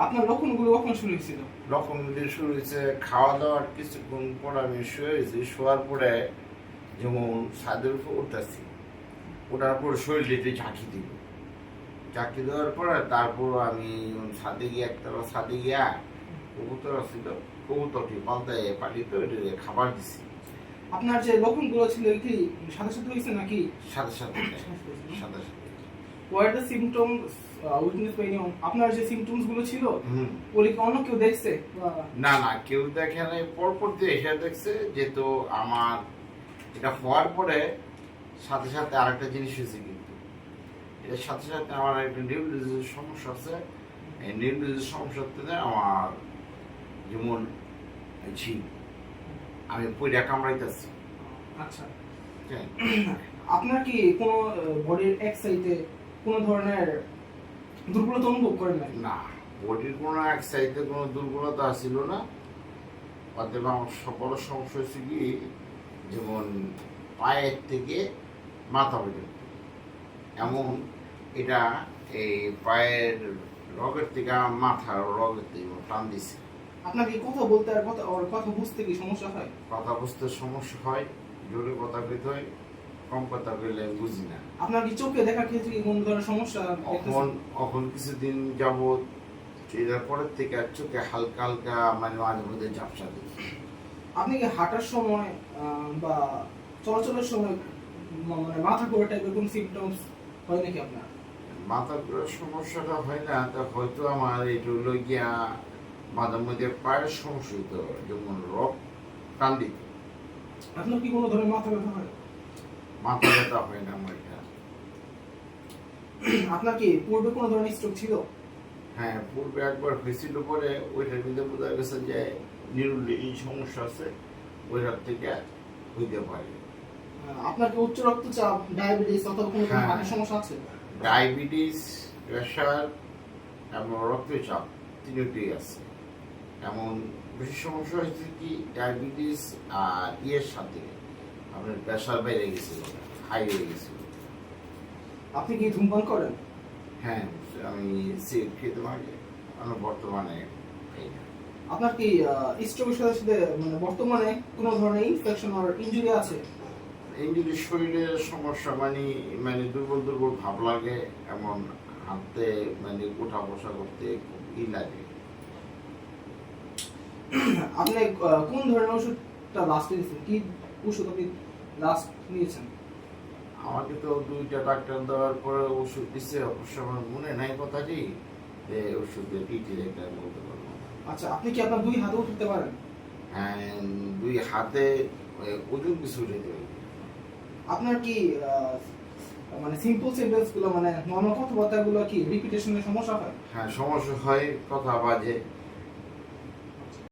আপনার লক্ষণগুলো কখন শুরু হয়েছিল? লক্ষণগুলি শুরু হয়েছে খাওয়া দাওয়ার কিছুক্ষণ পর আমি শুয়ে হয়েছি। শোয়ার পরে যেমন ছাদের উপর উঠতেছি, ওঠার পর শরীরটা একটু ঝাঁকি দিল। ঝাঁকি দেওয়ার পরে তারপর আমি ছাদে গিয়ে একতলা ছাদে গিয়া কবুতর ছিল, কবুতরটি পাল্টায় পালিত খাবার দিছি। আপনার যে লক্ষণগুলো ছিল কি সাথে সাথে হয়েছে নাকি? সাথে সাথে সাথে সাথে what the symptoms weakness pain? আপনার যে সিমটমস গুলো ছিল হুম। ওগুলি কি অন্য কেউ দেখছে? না না, কেউ দেখে নাই। পরপর দিয়ে এসে দেখছে, যেহেতু আমার এটা হওয়ার পরে সাথে সাথে আরেকটা জিনিস হয়েছে। কিন্তু এর সাথে সাথে আমার একটা নিউরোলজির সমস্যা আছে। এই নিউরোলজির সমস্যাতে আমার যেমন ছি, আমি পইরা কামড়াইতেছি। আচ্ছা, হ্যাঁ। আপনার কি কোনো বডির এক সাইডে কোনো ধরনের দুর্বলতা অনুভব করেন নাই? না, বডির কোনো এক সাইডে কোনো দুর্বলতা ছিল না। অতএব আমার বড় সমস্যা হয়েছে কি, যেমন পায়ের থেকে মাথা পর্যন্ত, এমন এটা এই পায়ের রগের থেকে মাথার রগের থেকে টান দিছে। আপনার কি কথা বলতে আর কথা বুঝতে কি সমস্যা হয়? কথা বুঝতে সমস্যা হয়, জোরে কথা কইতে হয়, কম কথা কইলে আমি বুঝি না। আপনার কি চোখে দেখার ক্ষেত্রে কি কোনো ধরনের সমস্যা দেখতেছেন? এখন কিছুদিন যাবত এটার পরের থেকে আর চোখে হালকা হালকা মানে মাঝে মধ্যে ঝাপসা দিই। আপনি কি হাঁটার সময় বা চলাচলের সময় মানে মাথা ঘোরা টাইপের কোনো সিমটমস হয় নাকি আপনার? মাথা ঘোরার সমস্যাটা হয় না, তা হয়তো আমার এটা হলো গিয়া মাঝে মধ্যে পায়ের সমস্যা হইতো, যেমন রক টান দিত। আপনার কি কোনো ধরনের মাথা ব্যথা হয়? মাথা ব্যথা হয় না আমার এটা। আপনার কি পূর্বে কোনো ধরনের স্ট্রোক ছিল? হ্যাঁ, পূর্বে একবার হয়েছিল, পরে ওইটার মধ্যে বোঝা গেছে যে নিউরোলি এই সমস্যা আছে, ওইটার থেকে হইতে পারে। আপনার কি উচ্চ রক্তচাপ, ডায়াবেটিস অথবা কোনো ধরনের হার্টের সমস্যা আছে? ডায়াবেটিস, প্রেশার এবং রক্তচাপ তিনটেই আছে। এমন বেশি সমস্যা হয়েছে কি, ডায়াবেটিস আর ইয়ের সাথে আপনার প্রেশার বেড়ে গেছিল, হাই হয়ে গেছিল। আপনি কি ধূমপান করেন? হ্যাঁ, আমি সিগারেট খেতে পারি, আমি বর্তমানে খাই না। আপনার কি স্ট্রোকের সাথে সাথে মানে বর্তমানে কোনো ধরনের ইনফেকশন আর ইনজুরি আছে? ইঞ্জুরি, শরীরের সমস্যা, মানে মানে দুর্বল দুর্বল ভাব লাগে, এমন হাঁটতে মানে ওঠা বসা করতে খুব লাগে। আপনি কোন ধরনের ওষুধটা লাস্ট নিয়েছেন? কি ওষুধ আপনি লাস্ট নিয়েছেন? আমাকে তো 2টা ডাক্তার দেওয়ার পরে ওষুধ দিচ্ছে, অবশ্য আমার মনে নাই কথাটি, যে ওষুধের ডিটেল একটা বলতে পারবো। আচ্ছা, আপনি কি আপনার দুই হাতে উঠতে পারেন? হ্যাঁ, 2 হাতে ওজন কিছু উঠাইতে পারি। আপনার কি মানে সিম্পল সেন্টেন্স গুলো মানে নর্মাল কথাবার্তা গুলো কি রিপিটেশনের সমস্যা হয়? হ্যাঁ, সমস্যা হয়, কথা বাজে।